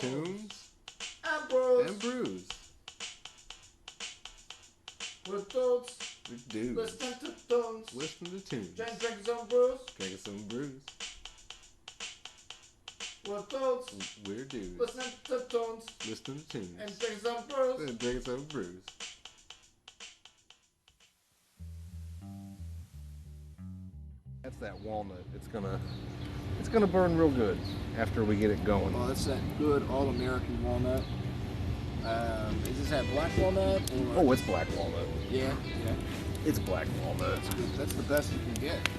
tunes and brews. and brews. We're dudes. We do. Listen to tunes. Listen to tunes. Drinking some brews. Drinking some brews. We're dudes. We're dudes. Listen to tunes. Listening to tunes. And drinking some brews. And drinking some brews. That's that walnut. It's gonna burn real good after we get it going. Oh, that's that good all-American walnut. Is this that black walnut? Or... Oh, it's black walnut. Yeah. It's black walnut. That's good. That's the best you can get.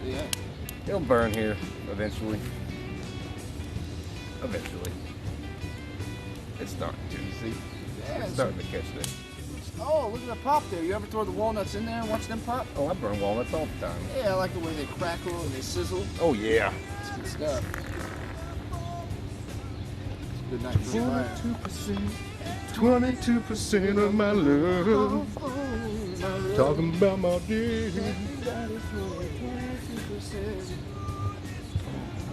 Yeah. It'll burn here eventually. Eventually. It's starting to, see? Yeah, It's starting to catch this. Oh, look at the pop there. You ever throw the walnuts in there and watch them pop? Oh, I burn walnuts all the time. Yeah, I like the way they crackle and they sizzle. Oh, yeah. It's good stuff. It's a good night for a fire. 22% of my love. Talking about my dick.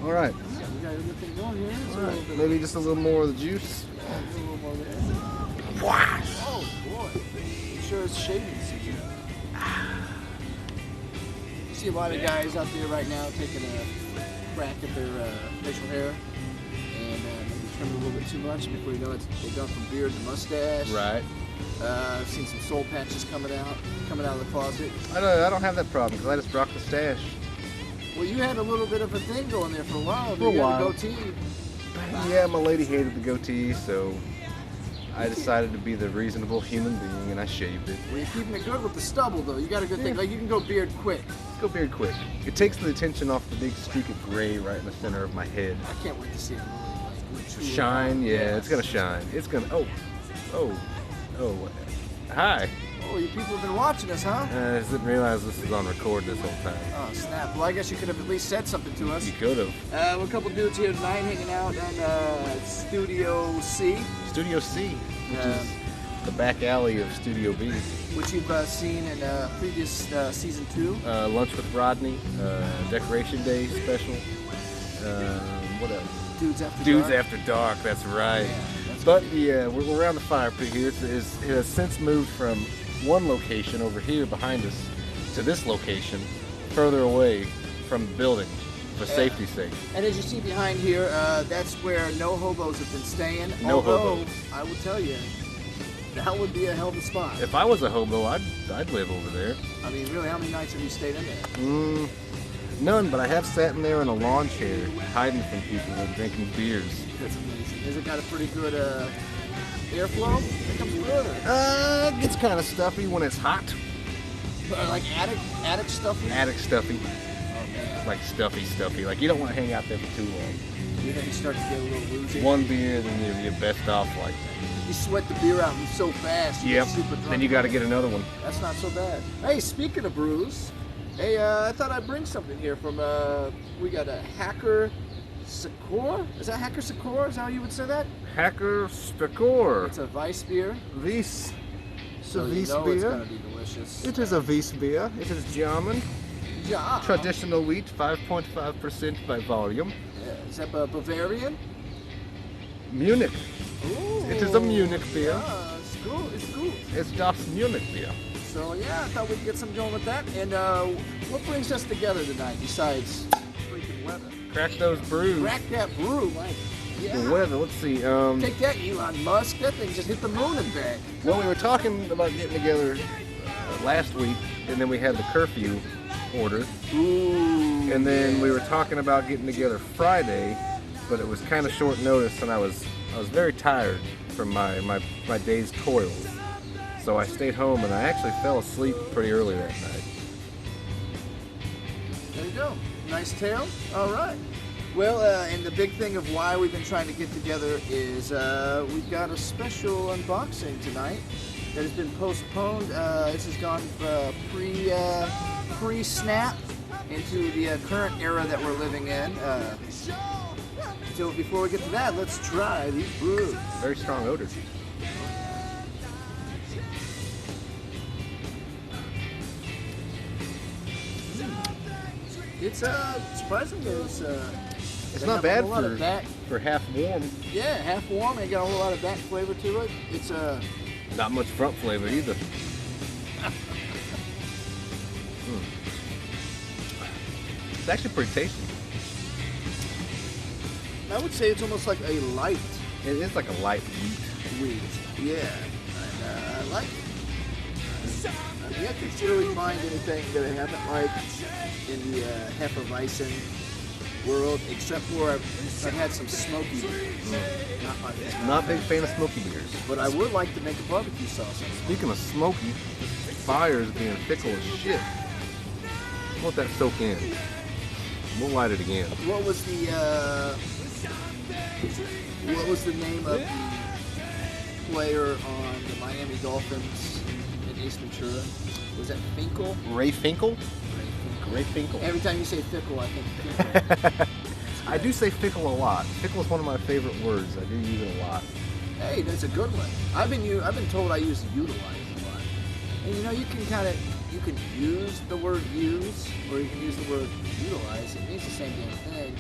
All right. Yeah, we got a good thing going here. All right. Maybe just a little more of the juice. Yeah, a little more there. Wow. Oh boy, I'm sure it's shaving season. You see a lot of guys out there right now taking a crack at their facial hair and maybe trimming a little bit too much. Before you know it, they've gone from beard to mustache. Right. I've seen some soul patches coming out of the closet. I don't have that problem because I just rock the stash. Well, you had a little bit of a thing going there for a while. For a you while. had a goatee. Yeah, my lady hated the goatee, so I decided to be the reasonable human being and I shaved it. Well, you're keeping it good with the stubble, though. You got a good thing. Like, you can go beard quick. Let's go beard quick. It takes the attention off the big streak of gray right in the center of my head. I can't wait to see it. Really, Shine, yeah, it's gonna shine. It's gonna, oh, hi. Oh, you people have been watching us, huh? I just didn't realize this is on record this whole time. Oh, snap. Well, I guess you could have at least said something to us. You could have. We're a couple dudes here tonight hanging out in Studio C. Studio C, which is the back alley of Studio B. Which you've seen in previous season 2. Lunch with Rodney, Decoration Day special. What else? Dudes After Dudes Dark. After Dark, that's right. Yeah, that's But good. yeah, we're around the fire pit here. It has since moved from one location over here behind us to this location further away from the building for safety's sake. And as you see behind here, that's where no hobos have been staying. No Although, hobos. I will tell you, that would be a hell of a spot. If I was a hobo, I'd live over there. I mean, really, how many nights have you stayed in there? None, but I have sat in there in a lawn chair, hiding from people and drinking beers. That's amazing. Has it got a pretty good airflow that comes through it? It gets kind of stuffy when it's hot. Like attic stuffy? Attic stuffy. Oh, man. Like stuffy. Like you don't want to hang out there for too long. You think you start to get a little woozy? One beer, then you're best off like. You sweat the beer out so fast. You Yep. get super drunk. Then you got to get another one. That's not so bad. Hey, speaking of brews, hey, I thought I'd bring something here from, we got a Hacker Sakor? Is that Hacker Sakor? Is that how you would say that? Hacker Stakor. It's a Weiss beer. Weiss. It's So a you Weiss know it's beer. gonna be delicious. It is a Weiss beer. It is German. Yeah. Traditional wheat, 5.5% by volume. Yeah. Is that Bavarian? Munich. Ooh. It is a Munich beer. Yeah, it's cool. It's cool. It's das Munich beer. So yeah, I thought we'd get something going with that. And what brings us together tonight besides freaking weather? Crack those brews. Crack that brew, Mike. Yeah. The weather. Let's see. Take that, Elon Musk. That thing just hit the moon and back. Well, we were talking about getting together last week, and then we had the curfew order, Ooh. and then yeah. we were talking about getting together Friday, but it was kind of short notice, and I was very tired from my day's toils, so I stayed home, and I actually fell asleep pretty early that night. There you go. Nice tale. All right. Well, and the big thing of why we've been trying to get together is we've got a special unboxing tonight that has been postponed. This has gone pre-snap into the current era that we're living in. So before we get to that, let's try these brews. Very strong odor. It's surprisingly, It's They not have bad a whole lot of back. for half warm. Yeah, half warm. They got a whole lot of back flavor to it. It's Not much front flavor either. It's actually pretty tasty. I would say it's almost like a light It is like a light wheat. wheat. Yeah, and I like it. I've yet to really find anything that I haven't liked in the Hefeweizen world, except for I've had some smoky beers. Not my favorite. Not a big fan of smoky beers. But I would like to make a barbecue sauce. Speaking of smoky, this fire is being fickle as shit. Let that soak in. We'll light it again. What was the name of the player on the Miami Dolphins in Ace Ventura? Was that Finkle? Ray Finkle? Ray Finkle. Every time you say fickle, I think Finkle. I do say fickle a lot. Fickle is one of my favorite words. I do use it a lot. Hey, that's a good one. I've been told I use utilize a lot. And you know, you can use the word use, or you can use the word utilize. It means the same damn thing.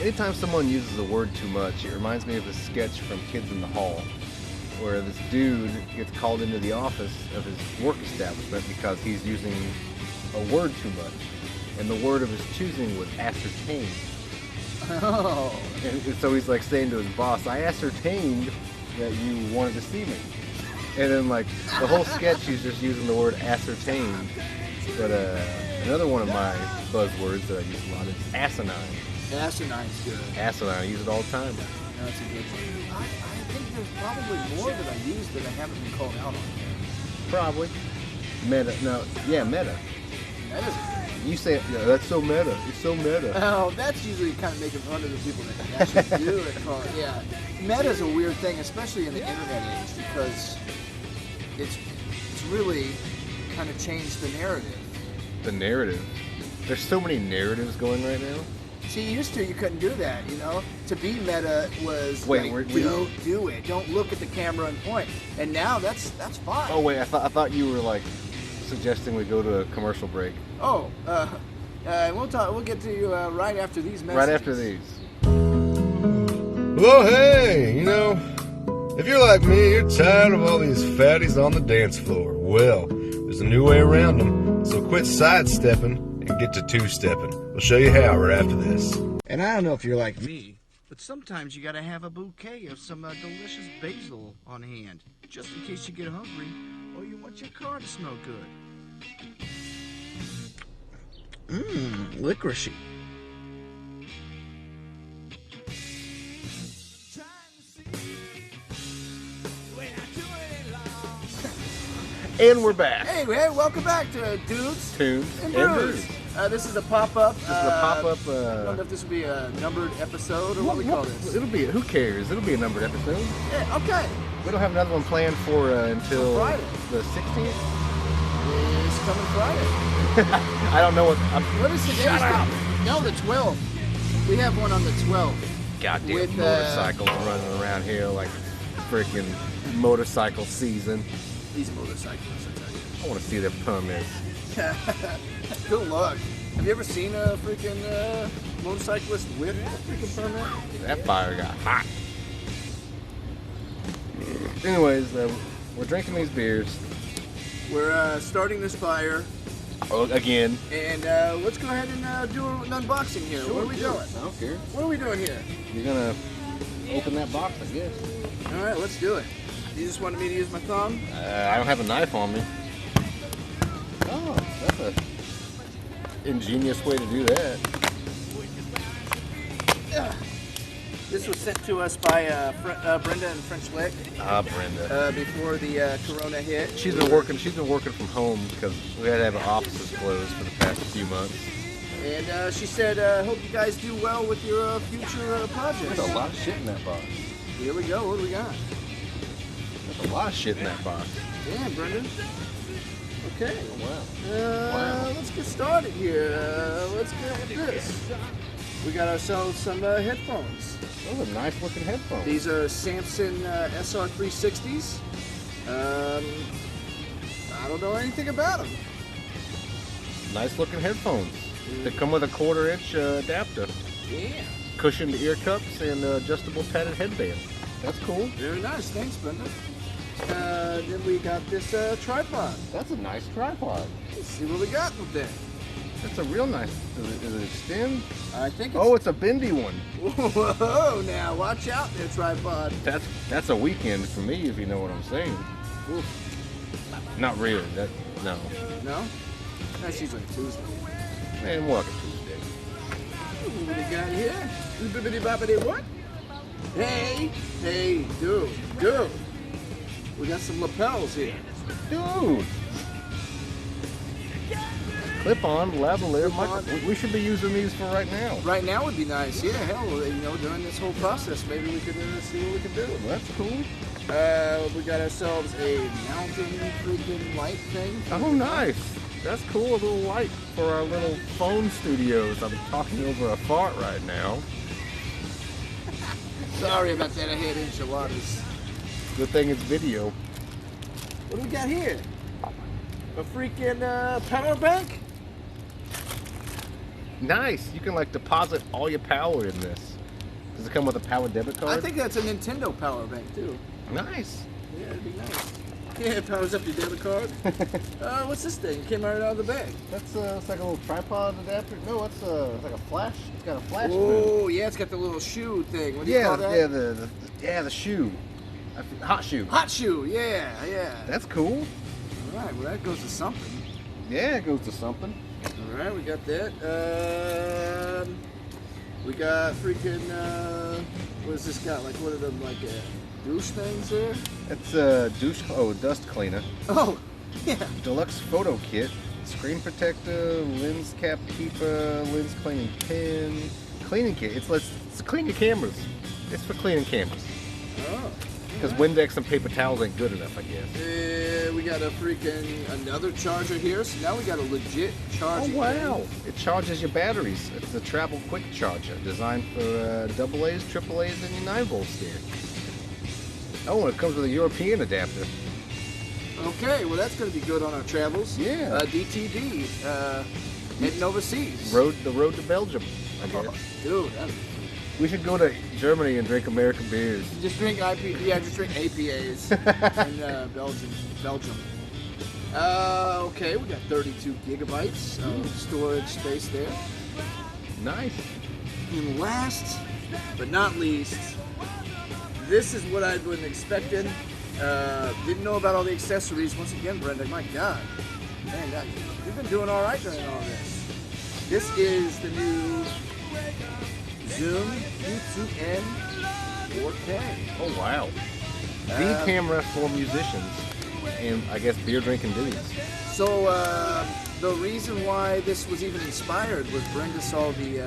Anytime someone uses a word too much, it reminds me of a sketch from Kids in the Hall, where this dude gets called into the office of his work establishment because he's using a word too much. And the word of his choosing was ascertain. Oh. And so he's like saying to his boss, I ascertained that you wanted to see me. And then like the whole sketch he's just using the word ascertain. But another one of my buzzwords that I use a lot is asinine. Asinine's good. Asinine, I use it all the time. That's a good one. I think there's probably more that I use that I haven't been called out on. Probably. Meta, no, yeah, meta. That is a You say, yeah, that's so meta. It's so meta. Oh, that's usually kind of making fun of the people that can actually do it. Yeah, meta's a weird thing, especially in the internet age, because it's really kind of changed the narrative. The narrative. There's so many narratives going right now. See, used to you couldn't do that, you know. To be meta was Wait, like, we don't do it, don't look at the camera and point. And now that's fine. Oh wait, I thought you were like suggesting we go to a commercial break. Oh, we'll get to you right after these messages. Right after these. Well, hey, you know, if you're like me, you're tired of all these fatties on the dance floor. Well, there's a new way around them. So quit sidestepping and get to two-stepping. We'll show you how right after this. And I don't know if you're like me, but sometimes you gotta have a bouquet of some delicious basil on hand, just in case you get hungry or you want your car to smell good. Licoricey. And we're back. Hey, welcome back to Dudes Tunes and and Brews. Brews. This is a pop-up. This is a pop-up. I don't know if this will be a numbered episode or what we call this. It'll be. Who cares? It'll be a numbered episode. Yeah, okay. We don't have another one planned for until Friday. the 16th. It's coming Friday. I don't know what. What is the date? Shut up. No, the 12th. We have one on the 12th. Goddamn With, motorcycles running around here like freaking motorcycle season. These motorcyclists, I tell you. I want to see their permits. Good luck. Have you ever seen a freaking motorcyclist with a freaking permit? That fire got hot. Anyways, we're drinking these beers. We're starting this fire, Again. and let's go ahead and do an unboxing here. What are we doing? I don't care. What are we doing here? You're gonna open that box, I guess. All right, let's do it. You just wanted me to use my thumb? I don't have a knife on me. Oh, that's a ingenious way to do that. This was sent to us by Brenda and French Lick Ah, Brenda. before the Corona hit. She's been working from home because we had to have our offices closed for the past few months. And she said, hope you guys do well with your future projects. There's a lot of shit in that box. Here we go. What do we got? There's a lot of shit in that box. Damn, Brendan. Okay. Wow. Wow. Let's get started here. Let's get with this. We got ourselves some headphones. Those are nice looking headphones. These are Samson SR360s. I don't know anything about them. Nice looking headphones. They come with a 1/4 inch adapter. Yeah. Cushioned ear cups and adjustable padded headband. That's cool. Very nice. Thanks, Brenda. Then we got this tripod. That's a nice tripod. Let's see what we got with that. That's a real nice. Does it extend? I think it's... Oh, it's a bendy one. Whoa, now watch out there, tripod. That's a weekend for me, if you know what I'm saying. Oof. Not really. No. No? That's usually Tuesday. Man, more like a Tuesday. What do we got here? Bibbidi bobbidi what? Hey, dude. We got some lapels here. Dude. Clip-on lavalier microphone. We should be using these for right now. Right now would be nice. Yeah, hell, during this whole process, maybe we could see what we can do. Well, that's cool. We got ourselves a mountain freaking light thing. Oh, nice. That's cool. A little light for our little phone studios. I'm talking over a fart right now. Sorry about that. I had enchiladas. Good thing it's video. What do we got here? A freaking power bank? Nice. You can like deposit all your power in this. Does it come with a power debit card? I think that's a Nintendo power bank too. Nice. Yeah, it'd be nice. Yeah, it powers up your debit card. What's this thing? It came right out of the bag. That's it's like a little tripod adapter. No, it's like a flash. It's got a flash. Oh, yeah, it's got the little shoe thing. What do you call that? The shoe. Hot shoe. Hot shoe. Yeah. That's cool. All right, well that goes to something. Yeah, it goes to something. All right, we got that. We got freaking. What has this got? Like one of them like douche things there? It's dust cleaner. Oh, yeah. Deluxe photo kit, screen protector, lens cap keeper, lens cleaning pin, cleaning kit. It's to clean your cameras. It's for cleaning cameras. Oh. Because Windex and paper towels ain't good enough, I guess. We got another charger here. So now we got a legit charger. Oh wow! It charges your batteries. It's a travel quick charger designed for AA's, AAA's, and your 9-volt steer. Oh, and it comes with a European adapter. Okay, well that's going to be good on our travels. Yeah. DTD, heading overseas. The road to Belgium, I guess. Oh, dude, we should go to Germany and drink American beers. just drink just drink APAs in Belgium. Okay, we got 32 gigabytes of storage space there. Nice. And last but not least, this is what I've been expecting. Didn't know about all the accessories. Once again, Brenda, my God. Man, you've been doing all right during all this. This is the new Zoom U2N 4K. Oh wow. The camera for musicians and I guess beer drinking dudes. So the reason why this was even inspired was Brenda saw the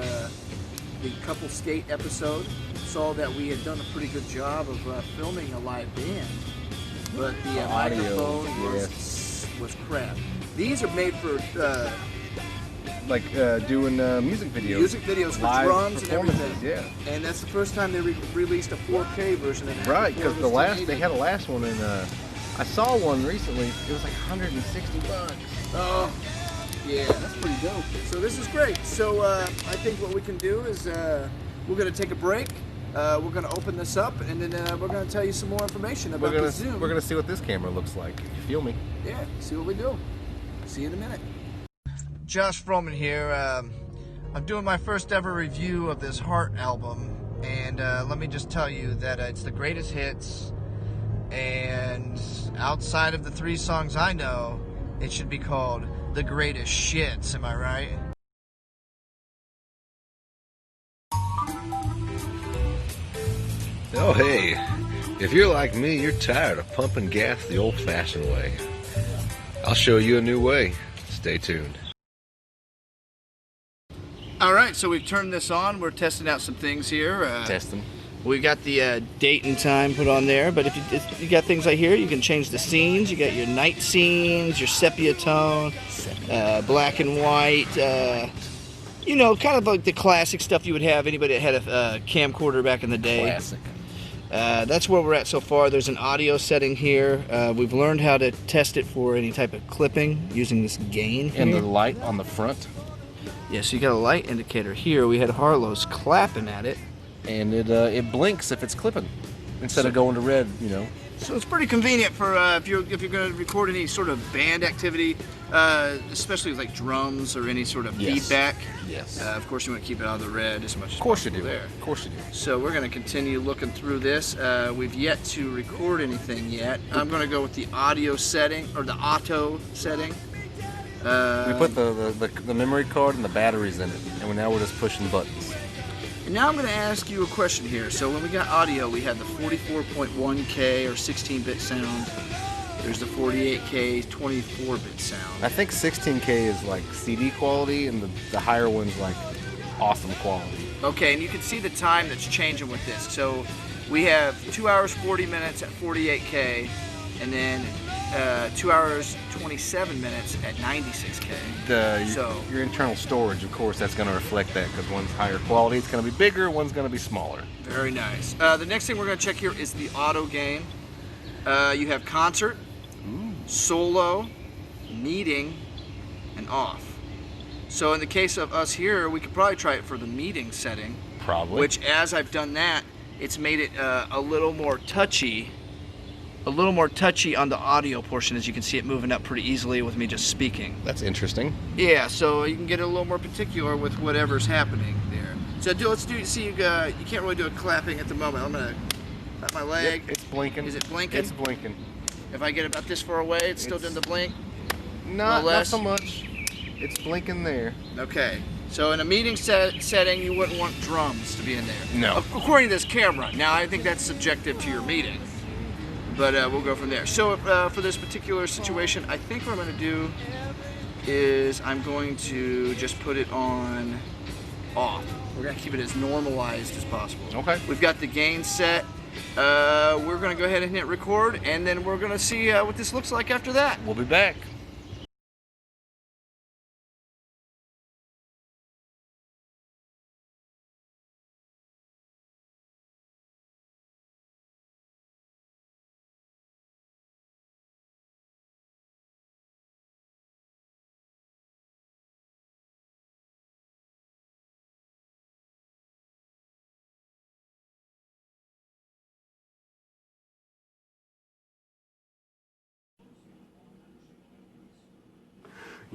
couple skate episode, saw that we had done a pretty good job of filming a live band, but the microphone was crap. These are made for doing music videos. Music videos for live drums and everything. Yeah. And that's the first time they released a 4K version of that. Right, because they had a last one, and I saw one recently. It was like $160. Oh, yeah, that's pretty dope. So this is great. So I think what we can do is we're going to take a break. We're going to open this up, and then we're going to tell you some more information about the Zoom. We're going to see what this camera looks like. You feel me? Yeah, see what we do. See you in a minute. Josh Froman here. I'm doing my first ever review of this Heart album, and let me just tell you that it's the greatest hits, and outside of the 3 songs I know, it should be called the greatest shits, am I right? Oh, hey, if you're like me, you're tired of pumping gas the old-fashioned way. I'll show you a new way. Stay tuned. All right, so we've turned this on. We're testing out some things here. Testing. We've got the date and time put on there, but if you got things like here, you can change the scenes. You got your night scenes, your sepia tone, black and white. You know, kind of like the classic stuff you would have anybody that had a camcorder back in the day. Classic. That's where we're at so far. There's an audio setting here. We've learned how to test it for any type of clipping using this gain. And the light on the front. Yeah, so you got a light indicator here. We had Harlos clapping at it. And it blinks if it's clipping instead of going to red, you know. So it's pretty convenient for if you're going to record any sort of band activity, especially with like drums or any sort of feedback. Yes. Of course, you want to keep it out of the red as much as Of course you possible do. there. Of course you do. So we're going to continue looking through this. We've yet to record anything yet. I'm going to go with the audio setting or the auto setting. We put the memory card and the batteries in it, and now we're just pushing buttons. And now I'm going to ask you a question here. So when we got audio, we had the 44.1K or 16-bit sound. There's the 48K 24-bit sound. I think 16K is like CD quality, and the higher one's like awesome quality. Okay, and you can see the time that's changing with this. So we have 2 hours 40 minutes at 48K, and then 2 hours 27 minutes at 96K. Your internal storage, of course, that's going to reflect that, because one's higher quality, it's going to be bigger, one's going to be smaller. Very nice. The next thing we're going to check here is the auto gain. You have concert, solo, meeting, and off. So in the case of us here, we could probably try it for the meeting setting. Probably. Which, as I've done that, it's made it a little more touchy. A little more touchy on the audio portion, as you can see it moving up pretty easily with me just speaking. That's interesting. Yeah, so you can get a little more particular with whatever's happening there. So let's do. See, you can't really do a clapping at the moment. I'm gonna clap my leg. Yep, it's blinking. Is it blinking? It's blinking. If I get about this far away, it's still doing the blink. Not so much. It's blinking there. Okay. So in a meeting setting, you wouldn't want drums to be in there. No. According to this camera. Now, I think that's subjective to your meeting. But we'll go from there. So for this particular situation, I think what I'm going to do is I'm going to just put it on off. We're going to keep it as normalized as possible. Okay. We've got the gain set. We're going to go ahead and hit record, and then we're going to see what this looks like after that. We'll be back.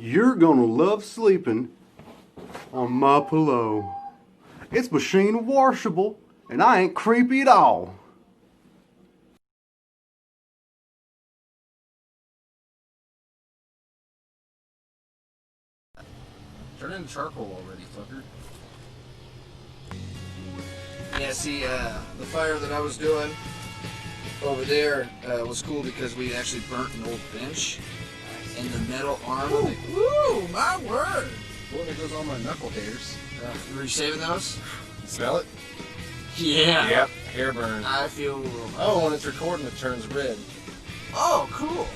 You're gonna love sleeping on my pillow. It's machine washable, and I ain't creepy at all. Turn into charcoal already, fucker. Yeah, see, the fire that I was doing over there was cool because we actually burnt an old bench, and the metal arm of it. Woo, my word! Boy, there goes all my knuckle hairs. Were you saving those? Smell it? Yeah. Yep, hair burn. I feel. Oh, when it's recording, it turns red. Oh, cool.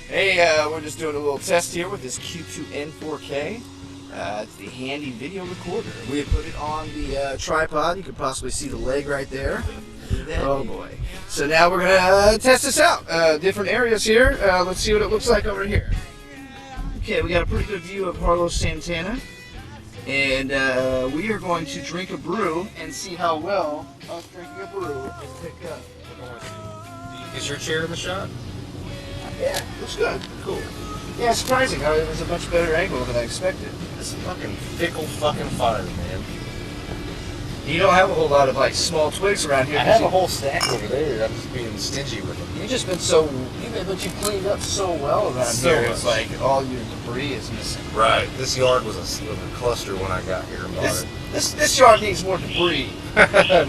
Hey, we're just doing a little test here with this Q2N4K. It's the handy video recorder. We had put it on the tripod. You could possibly see the leg right there. Oh boy. So now we're gonna test this out. Different areas here. Let's see what it looks like over here. Okay, we got a pretty good view of Harlos Santana. And we are going to drink a brew and see how well us drinking a brew can pick up. Is your chair in the shot? Yeah, looks good. Cool. Yeah, surprising how it was a much better angle than I expected. This is fucking fickle fucking fire, man. You don't have a whole lot of like small twigs around here. I have a whole stack over there. I'm just being stingy with them. You've just been but you cleaned up so well around So here. much. It's like all your debris is missing. Right. This yard was a cluster when I got here and bought it. This yard needs more debris.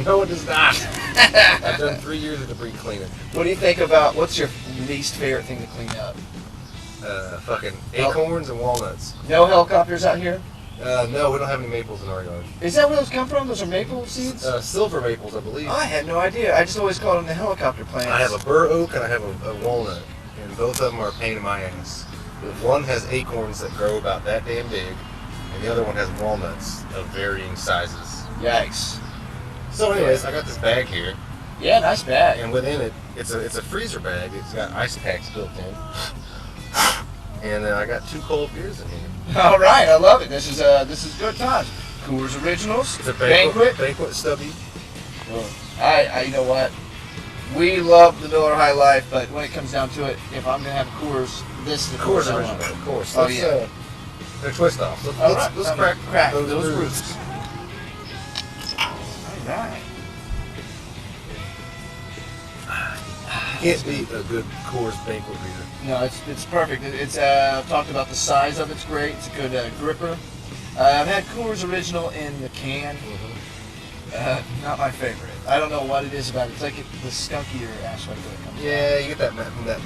No, it does not. I've done 3 years of debris cleaning. What do you think about what's your least favorite thing to clean up? Fucking acorns and walnuts. No helicopters out here? No, we don't have any maples in our yard. Is that where those come from? Those are maple seeds? Silver maples, I believe. Oh, I had no idea. I just always called them the helicopter plants. I have a bur oak and I have a walnut, and both of them are a pain in my ass. One has acorns that grow about that damn big, and the other one has walnuts of varying sizes. Yikes. So anyways, I got this bag here, Yeah, nice bag. and within it, it's a freezer bag. It's got ice packs built in. And I got 2 cold beers in here. All right, I love it. This is good times. Coors Originals. It's a Banquet. Banquet stubby. I you know what? We love the Miller High Life, but when it comes down to it, if I'm gonna have Coors, this is the Coors I Original, want. of course. Oh, Let's, yeah. they're twist offs. Let's crack those those brews. brews. All right. Can't beat a good Coors Banquet beer. No, it's perfect. It's I've talked about the size of it's great. It's a good gripper. I've had Coors Original in the can. Not my favorite. I don't know what it is about it. It's like the skunkier aspect of it comes Yeah, you get that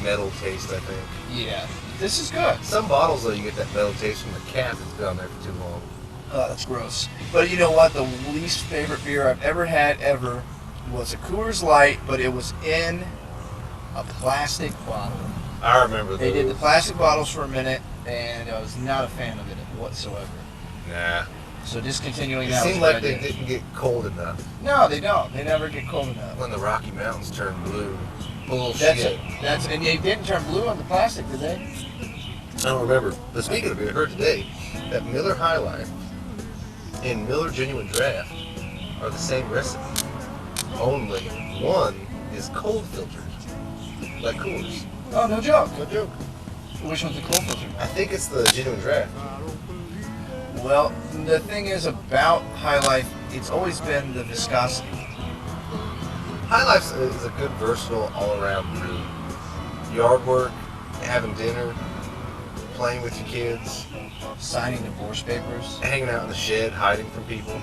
metal taste, I think. Yeah, this is good. Some bottles, though, you get that metal taste from the cap that's been on there for too long. Oh, that's gross. But you know what? The least favorite beer I've ever had was a Coors Light, but it was in a plastic bottle. I remember those. They did the plastic bottles for a minute, and I was not a fan of it whatsoever. Nah. So discontinuing It that was seemed a good like they idea. didn't get cold enough. No, they don't. They never get cold enough. When the Rocky Mountains turned blue. Bullshit. And they didn't turn blue on the plastic, did they? I don't remember. But speaking of beer, I heard today that Miller High Life and Miller Genuine Draft are the same recipe. Only one is cold filtered, like Coors. Oh, no joke. No joke. Which one's the cold filter? I think it's the Genuine Draft. Well, the thing is about High Life, it's always been the viscosity. High Life is a good, versatile, all-around brew. Yard work, having dinner, playing with your kids, Signing divorce papers. hanging out in the shed, hiding from people.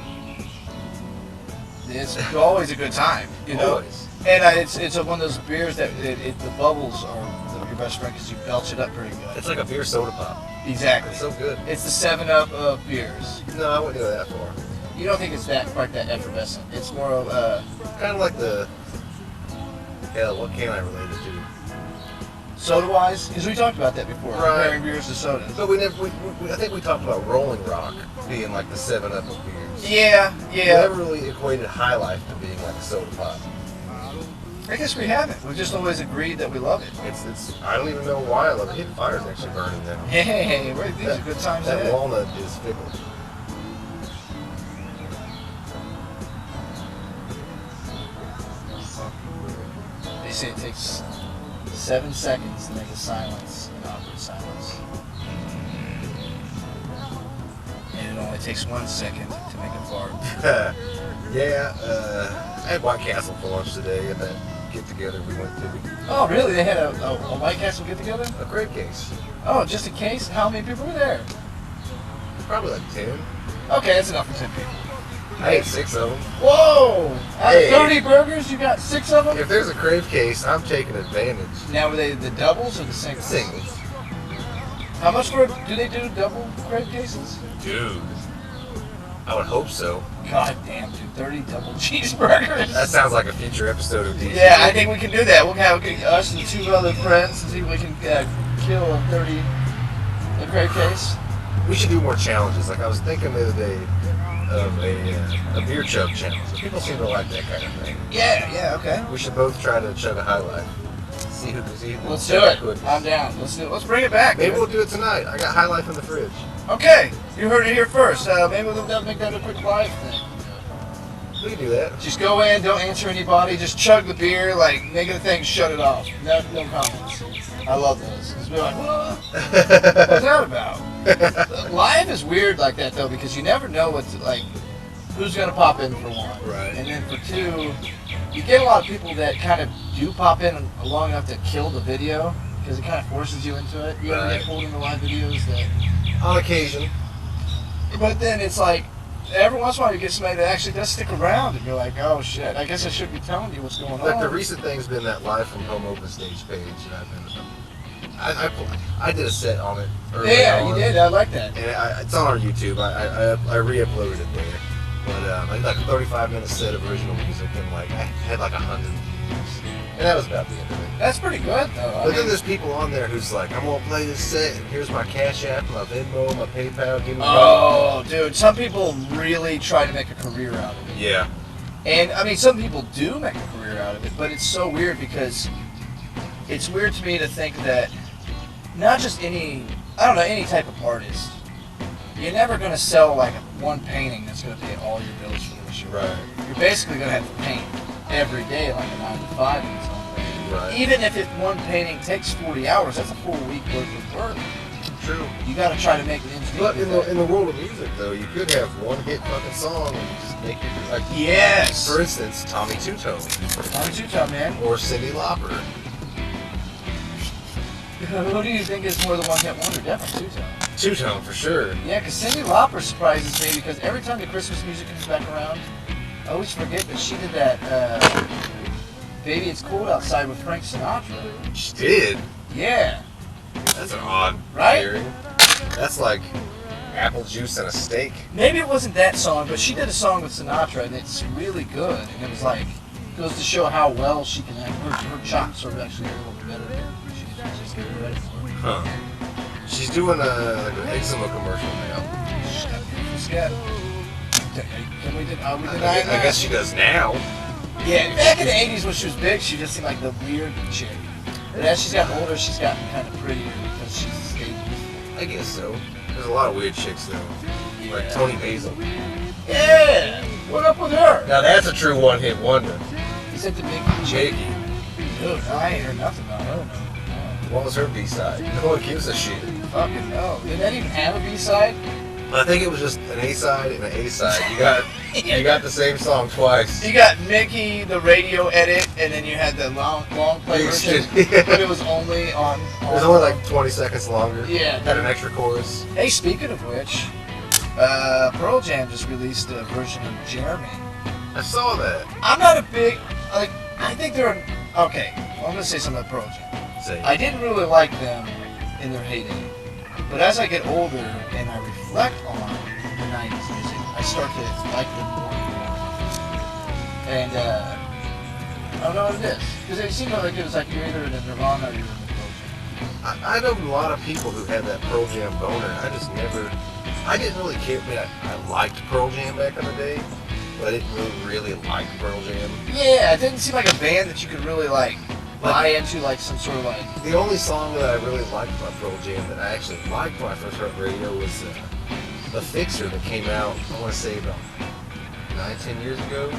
It's always a good time, you know. Always. And it's one of those beers that the bubbles are your best friend because you belch it up pretty good. It's like a beer soda pop. Exactly. It's so good. It's the 7-Up of beers. No, I wouldn't go that far. You don't think it's quite that effervescent. It's more of Kind of like the... Hell, what can I relate it to? soda-wise, because we talked about that before, Right. comparing beers to sodas. But I think we talked about Rolling Rock being like the 7-Up of beers. Yeah. We never really equated High Life to being like a soda pop. I guess we haven't. We've just always agreed that we love it. It's I don't even know why I love it. Hidden Fire's actually burning now. Hey, these are good times That ahead. walnut is fickle. They say it takes 7 seconds to make a silence, an awkward silence. And it only takes 1 second to make a fart. I had White Castle for lunch today at that get-together we went to. Oh, really? They had a White Castle get-together? A grape case. Oh, just in case? How many people were there? Probably like 10. Okay, that's enough for 10 people. I ate 6 of them. Whoa! Out Hey. of 30 burgers, you got 6 of them? If there's a crave case, I'm taking advantage. Now, were they the doubles or the singles? Singles. How much do they do double crate cases? Dude. I would hope so. God damn, dude, 30 double cheeseburgers. That sounds like a future episode of DC. Yeah, I think we can do that. We'll have us and 2 other friends and see if we can kill a 30 crate case. We should do more challenges. Like I was thinking the other day of a beer chug challenge. People seem to like that kind of thing. Yeah, okay. We should both try to chug a High Life. See who can Let's chug do it. quickest. I'm down. Let's do it. Let's bring it back. Maybe dude. we'll do it tonight. I got High Life in the fridge. Okay, you heard it here first. Maybe we'll make that a quick live thing. We can do that. Just go in, don't answer anybody, just chug the beer, like make it a thing, shut it off. No comments. I love those. Just be like, what? What's that about? Live is weird like that though, because you never know who's gonna pop in for one. Right. And then for 2, you get a lot of people that kind of do pop in long enough to kill the video, because it kind of forces you into it. You ever Right. get pulled into live videos that... On occasion. But then it's like, every once in a while you get somebody that actually does stick around, and you're like, oh shit, I guess I should be telling you what's going Like on. the recent thing's been that Live from Home Open Stage page that I've been. I did a set on it early Yeah, on. you did. I like that. And it's on our YouTube. I re-uploaded it there. But I did like a 35-minute set of original music, and I had like 100 views. And that was about the end of it. That's pretty good, though. But then there's people on there who's like, I'm gonna play this set, and here's my Cash App, my Venmo, my PayPal, give me oh, dude, some people really try to make a career out of it. Yeah. And I mean, some people do make a career out of it, but it's so weird because it's weird to me to think that not just any I don't know, any type of artist, you're never going to sell like one painting that's going to pay all your bills for this year. Right. You're basically going to have to paint every day like a 9 to 5 in some way. Right. Even if one painting takes 40 hours, that's a full week worth of work. True. You got to try to make an ends meet. But in the world of music, though, you could have one hit fucking song and just make it like. Yes. For instance, Tommy Two-Tone. Tommy Two-Tone, man. Or Cyndi Lauper. Who do you think is more the one-hit wonder? Definitely Two-Tone. Two-Tone, for sure. Yeah, because Cyndi Lauper surprises me because every time the Christmas music comes back around, I always forget that she did that Baby It's Cold Outside with Frank Sinatra. She did? Yeah. That's an odd Right? hearing. That's like apple juice and a steak. Maybe it wasn't that song, but she did a song with Sinatra and it's really good. And it was like, goes to show how well she can act. Her chops are actually a little bit better than she's getting ready for. Huh. She's doing like an eczema commercial now. She's got. Can we deny I that? guess she does now. Yeah, back in the 80s when she was big, she just seemed like the weird chick. But as she's gotten older, she's gotten kind of prettier because she's stable. I guess so. There's a lot of weird chicks though. Like Toni Basil. Yeah! What up with her? Now that's a true one-hit wonder. Is it the big chick? Jakey. Dude, I ain't heard nothing about her. What was her B-side? No one gives a shit. Fucking no. Did that even have a B-side? I think it was just an A-side and an A-side. You got the same song twice. You got Mickey, the radio edit, and then you had the long play version. Yeah. But it was only on. It was only like 20 seconds longer. Yeah. Had an extra chorus. Hey, speaking of which, Pearl Jam just released a version of Jeremy. I saw that. I'm not a big, like, I think they're, okay, well, I'm going to say something about Pearl Jam. Say. I didn't really like them in their heyday, but as I get older and I reflect on the 90s music, I start to like them more and more. And, I don't know what it is, because it seemed like it was like you're either in Nirvana or you're in the Pearl Jam. I know a lot of people who had that Pearl Jam boner. I didn't really care. I mean, I liked Pearl Jam back in the day, but I didn't really like Pearl Jam. Yeah, it didn't seem like a band that you could really like buy into, like some sort of like. The only song that I really liked about Pearl Jam that I actually liked when I first heard radio was The Fixer that came out, I want to say about 9-10 years ago.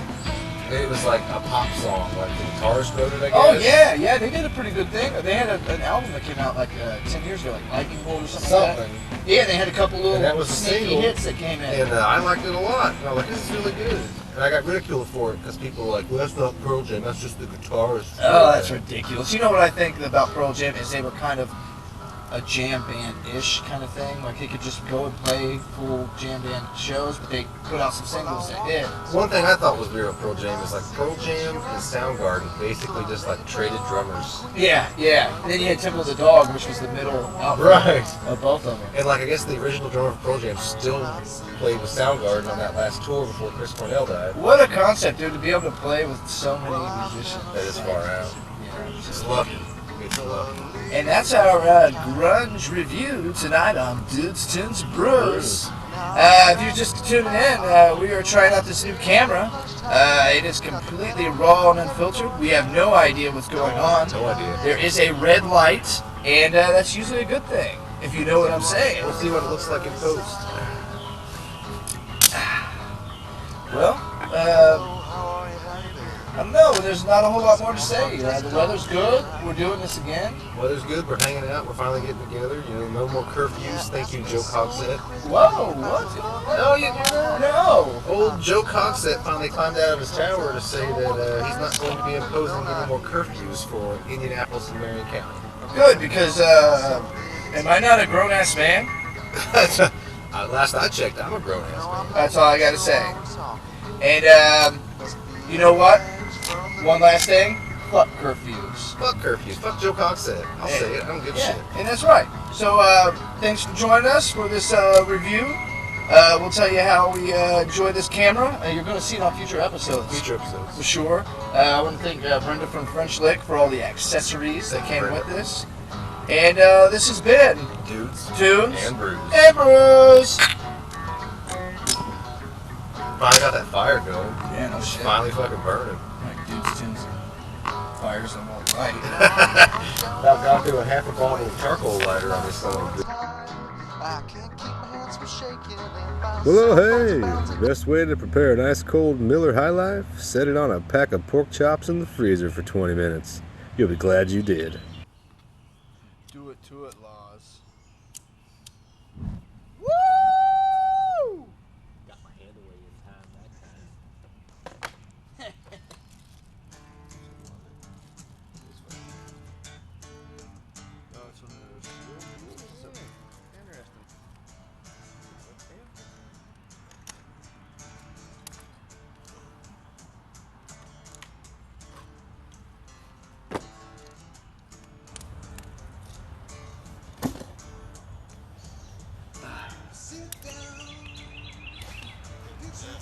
It was like a pop song, like the guitarist wrote it, I guess. Oh yeah, they did a pretty good thing. They had an album that came out like 10 years ago, like Lightning Bolt or something. Like that. Yeah, they had a couple little And that was a sneaky single. hits that came in. And I liked it a lot. And I was like, this is really good. And I got ridiculed for it because people were like, well, that's not Pearl Jam, that's just the guitarist. Oh, that's ridiculous. You know what I think about Pearl Jam is they were kind of a jam band-ish kind of thing. Like they could just go and play full jam band shows, but they put out some singles that hit. One thing I thought was weird about Pearl Jam is like Pearl Jam and Soundgarden basically just like traded drummers. Yeah. And then you had Temple of the Dog, which was the middle outfit Right. of both of them. And like I guess the original drummer for Pearl Jam still played with Soundgarden on that last tour before Chris Cornell died. What a concept, dude, to be able to play with so many musicians. That is far out. Yeah. It's lucky. It's lucky. And that's our grunge review tonight on Dudes, Tunes, and Brews. If you're just tuning in, we are trying out this new camera. It is completely raw and unfiltered. We have no idea what's going on. No idea. There is a red light, and that's usually a good thing, if you know what I'm saying. We'll see what it looks like in post. Well, I don't know. There's not a whole lot more to say. The weather's good. We're doing this again. Weather's good. We're hanging out. We're finally getting together. You know, no more curfews. Thank you, Joe Cogsett. Whoa, what? No, you do that? No. Old Joe Cogsett finally climbed out of his tower to say that he's not going to be imposing any more curfews for Indianapolis and Marion County. Good, because am I not a grown-ass man? Last I checked, I'm a grown-ass man. That's all I got to say. And you know what? One last thing. Fuck curfews. Fuck curfews. Fuck Joe Cogsett. I'll say it. I don't give a shit. And that's right. So thanks for joining us for this review. We'll tell you how we enjoy this camera. You're going to see it on future episodes. Future episodes. For sure. I want to thank Brenda from French Lick for all the accessories that came with this. And this has been Dudes. Tunes And Brews. and Brews. Finally got that fire going. Yeah, no It's shit. finally fucking burning. Like Dudes, Tunes, and Fires and More Light. About got through a half a bottle of charcoal lighter on this thing. Well, hey, the best way to prepare an ice cold Miller High Life? Set it on a pack of pork chops in the freezer for 20 minutes. You'll be glad you did. Do it to it, Laws. Got my hand away in time that time. Oh, it's one of those. Interesting.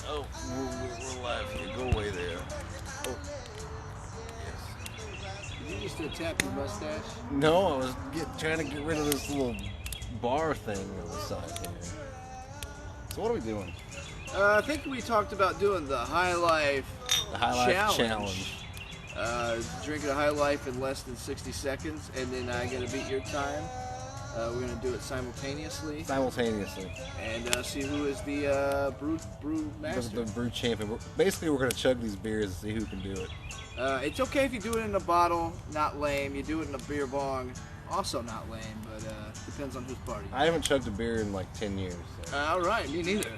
Oh, we're live here. Go away there. Oh. Did you just tap your mustache? No, I was trying to get rid of this little bar thing on the side here. So what are we doing? I think we talked about doing the High Life The High Life Challenge. Drinking a High Life in less than 60 seconds, and then I gotta beat your time. We're gonna do it simultaneously and see who is the brew master. The brew champion. Basically, we're gonna chug these beers and see who can do it. It's okay if you do it in a bottle, not lame. You do it in a beer bong, also not lame, but depends on whose party. I haven't chugged a beer in like 10 years. So. All right, me neither.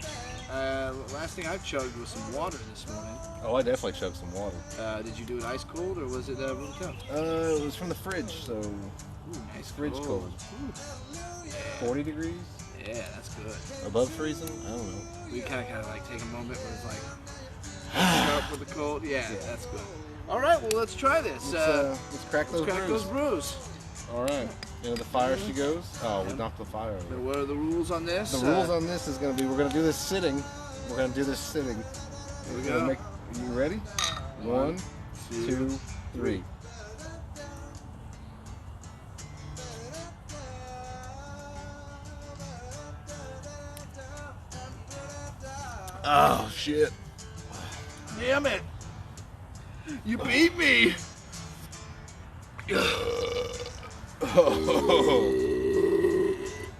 Last thing I chugged was some water this morning. Oh, I definitely chugged some water. Did you do it ice cold or was it room temp? It was from the fridge, so Ooh, nice fridge cold. Ooh. Yeah. 40 degrees? Yeah, that's good. Above freezing? I don't know. We kind of like take a moment where it's like up with the cold. Yeah, that's good. All right, well let's try this. Let's crack those brews. those brews. All right. Into the fire she goes. Oh, we knocked the fire over. And what are the rules on this? The rules on this is going to be, we're going to do this sitting. We're going to do this sitting. Here we go. You ready? 1, 2, 3. Oh, shit. Damn it! You beat me.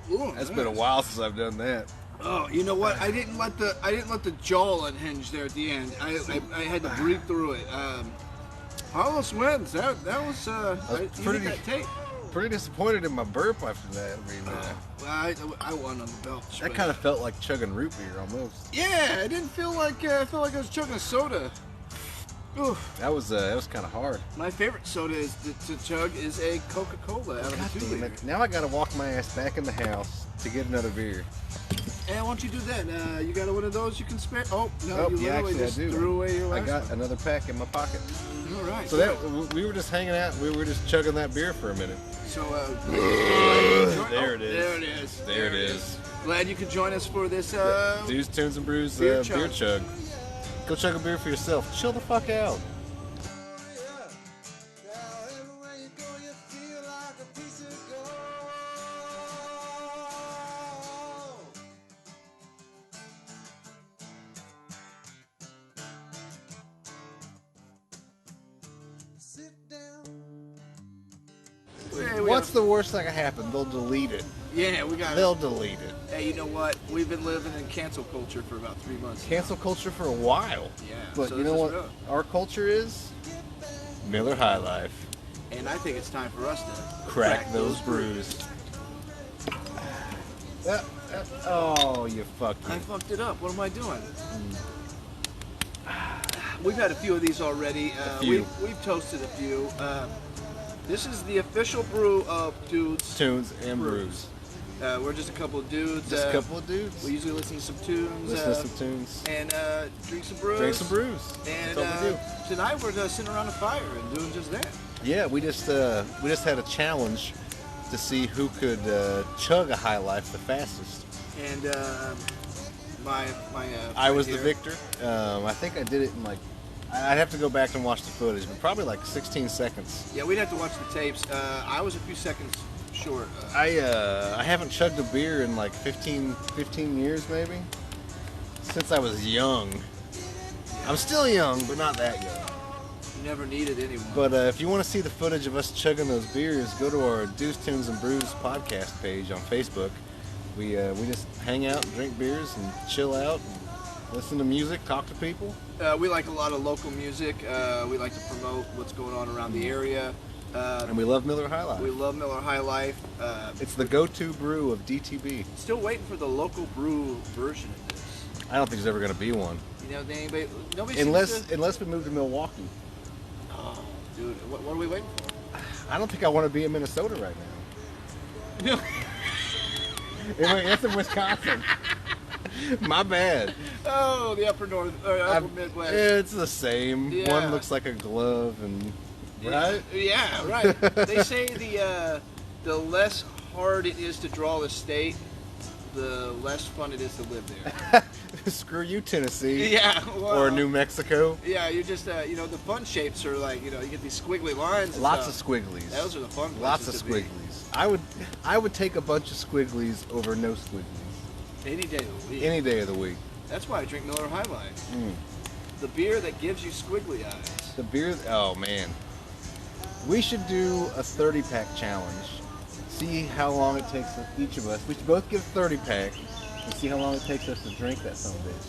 Ooh, That's been a while since I've done that. Oh, you know what? I didn't let the jaw unhinge there at the end. I had to breathe through it. Harlos wins. That was Pretty disappointed in my burp after that. I mean, I won on the belch. that kind of felt like chugging root beer almost. Yeah, I didn't feel like I felt like I was chugging a soda. Oof. That was kind of hard. My favorite soda to chug is a Coca-Cola out of God a 2 damn liter. it. Now I gotta walk my ass back in the house to get another beer. And why don't you do that? You got one of those you can spare? Oh, no, Oh, you yeah, literally actually, I just do. threw away your I last got one. another pack in my pocket. All right. So that we were just hanging out. We were just chugging that beer for a minute. So, There it is. There it is. There it is. Glad you could join us for this. Dudes, Tunes, and Brews beer beer chug. Go chug a beer for yourself. Chill the fuck out. What's the worst that can happen? They'll delete it. Yeah, we got. They'll delete it. Hey, you know what? We've been living in cancel culture for about 3 months. Cancel culture for a while. Yeah. But so you this know is what real. our culture is? Miller High Life. And I think it's time for us to Crack those brews. Oh, you fucked I me. fucked it up. What am I doing? We've had a few of these already. few. We've toasted a few. This is the official brew of Dudes. Tunes and Brews. We're just a couple of dudes. Just a couple of dudes. We usually listen to some tunes. Listen to some tunes. And drink some brews. Drink some brews. And That's what we do. tonight we're sitting around a fire and doing just that. Yeah, we just had a challenge to see who could chug a High Life the fastest. And my I was the here- victor. I think I did it in like, I'd have to go back and watch the footage, but probably like 16 seconds. Yeah, we'd have to watch the tapes. I was a few seconds short. I haven't chugged a beer in like 15 years maybe. Since I was young. I'm still young, but not that young. You never needed anyone. But if you want to see the footage of us chugging those beers, go to our Dudes, Tunes, and Brews podcast page on Facebook. We just hang out and drink beers and chill out and listen to music, talk to people. We like a lot of local music. We like to promote what's going on around the area. And we love Miller High Life. We love Miller High Life. It's the go-to brew of DTB. Still waiting for the local brew version of this. I don't think there's ever going to be one. You know, nobody Unless we move to Milwaukee. Oh, dude, what are we waiting for? I don't think I want to be in Minnesota right now. No. It's in Wisconsin. My bad. Oh, the upper north, or upper Midwest. It's the same. Yeah. One looks like a glove, and right? Yeah, right. They say the less hard it is to draw the state, the less fun it is to live there. Screw you, Tennessee. Yeah. Well, Or New Mexico. Yeah, you're just the fun shapes are like you get these squiggly lines. And Lots stuff. of squigglies. Those are the fun places Lots of to be. squigglies. I would take a bunch of squigglies over no squigglies. Any day of the week. Any day of the week. That's why I drink Miller High Life. Mm. The beer that gives you squiggly eyes. The beer. Oh man. We should do a 30-pack challenge. See how long it takes us, each of us. We should both get a 30-pack and see how long it takes us to drink that son of a bitch.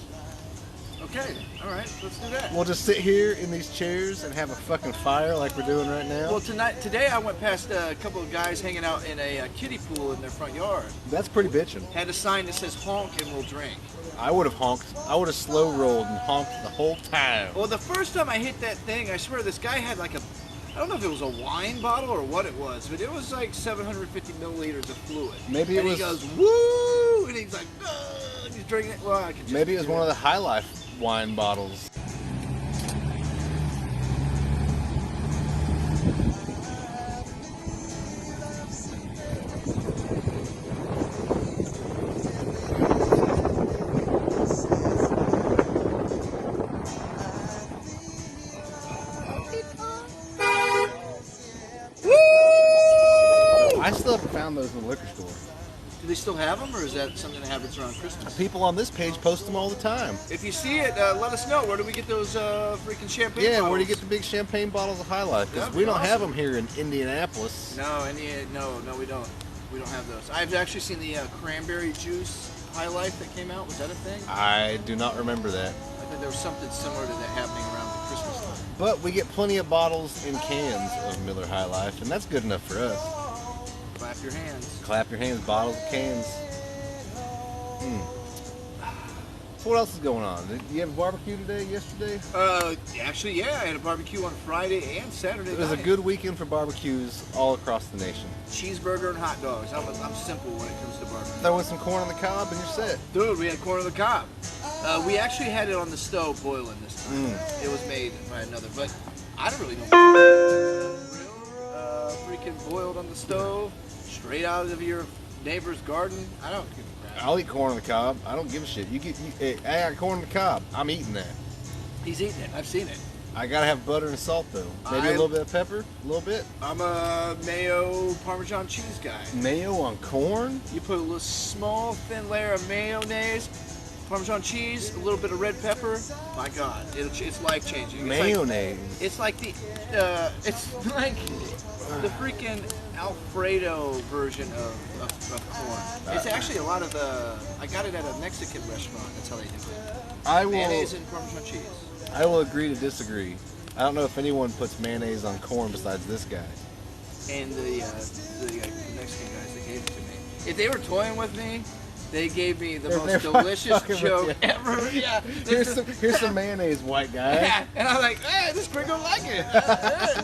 Okay, all right, let's do that. We'll just sit here in these chairs and have a fucking fire like we're doing right now. Well, today I went past a couple of guys hanging out in a kiddie pool in their front yard. That's pretty bitchin'. Had a sign that says honk and we'll drink. I would have honked. I would have slow rolled and honked the whole time. Well, the first time I hit that thing, I swear this guy had like I don't know if it was a wine bottle or what it was, but it was like 750 milliliters of fluid. Maybe it and was. he goes, woo! And he's like, and he's drinking it. Well, I could just Maybe it was one of the High Life wine bottles. I still haven't found those in the liquor store. Do they still have them, or is that something that happens around Christmas? People on this page post them all the time. If you see it, let us know. Where do we get those freaking champagne Yeah, bottles? where do you get the big champagne bottles of High Life? Because That'd we be don't have awesome. them here in Indianapolis. No, we don't. We don't have those. I've actually seen the cranberry juice High Life that came out. Was that a thing? I do not remember that. I think there was something similar to that happening around the Christmas time. But we get plenty of bottles in cans of Miller High Life, and that's good enough for us. Clap your hands. Clap your hands, bottles, cans. So what else is going on? Did you have a barbecue yesterday? Actually, yeah, I had a barbecue on Friday and Saturday It was a night. good weekend for barbecues all across the nation. Cheeseburger and hot dogs. I'm simple when it comes to barbecue. Throw in some corn on the cob and you're set. Dude, we had corn on the cob. We actually had it on the stove boiling this time. It was made by another, but I don't really know. Freaking boiled on the stove, straight out of your neighbor's garden. I don't give a crap. I'll eat corn on the cob. I don't give a shit. Hey, I got corn on the cob. I'm eating that. He's eating it. I've seen it. I gotta have butter and salt though. Maybe a little bit of pepper, a little bit. I'm a mayo Parmesan cheese guy. Mayo on corn? You put a little small thin layer of mayonnaise, Parmesan cheese, a little bit of red pepper. My God, it's life changing. Mayonnaise. It's like the freaking Alfredo version of corn. It's actually a lot of I got it at a Mexican restaurant. That's how they do it. Mayonnaise and Parmesan cheese. I will agree to disagree. I don't know if anyone puts mayonnaise on corn besides this guy. And the Mexican guys that gave it to me. If they were toying with me, they gave me the most delicious fucking with joke you. ever. Yeah. Here's some mayonnaise, white guy. Yeah. And I'm like, hey, this gringo like it.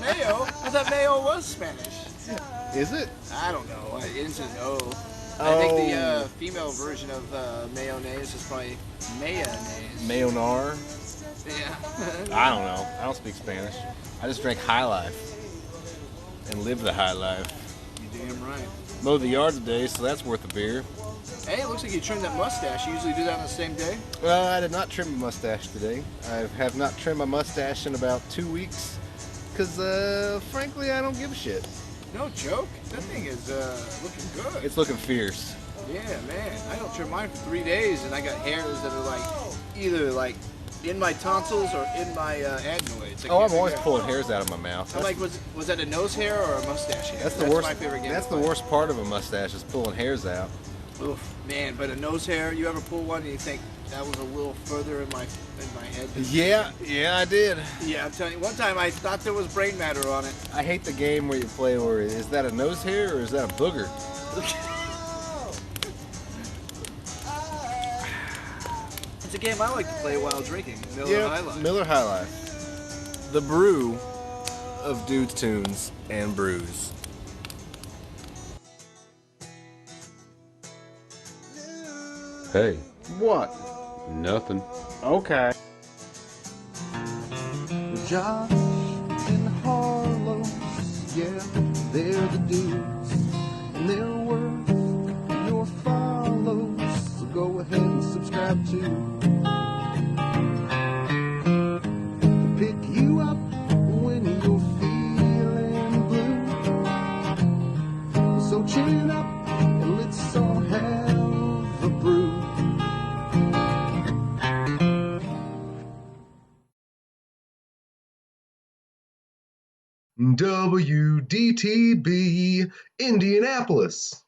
Mayo. I thought mayo was Spanish. Is it? I don't know. I didn't know. I think the female version of mayonnaise is probably mayonnaise. Mayonar? Yeah. I don't know. I don't speak Spanish. I just drink High Life and live the High Life. You damn right. Mowed the yard today, so that's worth a beer. Hey, it looks like you trimmed that mustache. You usually do that on the same day? I did not trim my mustache today. I have not trimmed my mustache in about 2 weeks because, frankly, I don't give a shit. No joke. That thing is looking good. It's looking fierce. Yeah, man. I don't trim mine for 3 days, and I got hairs that are like either like in my tonsils or in my adenoids. Oh, I'm always pulling hairs out of my mouth. I'm like, was that a nose hair or a mustache hair? That's the worst. My favorite game. That's the worst part of a mustache is pulling hairs out. Oof. Man, but a nose hair, you ever pull one and you think that was a little further in my head? Yeah, I did. Yeah, I'm telling you, one time I thought there was brain matter on it. I hate the game where you play where is that a nose hair or is that a booger? It's a game I like to play while drinking. Miller High Life. Miller High Life. The brew of Dudes, Tunes, and Brews. Hey, What? nothing. Okay. Geosh and Harlos, yeah, they're the dudes, and they're worth your follows. So go ahead and subscribe to pick you up when you're feeling blue. So chin up and let's all have a brew. WDTB Indianapolis.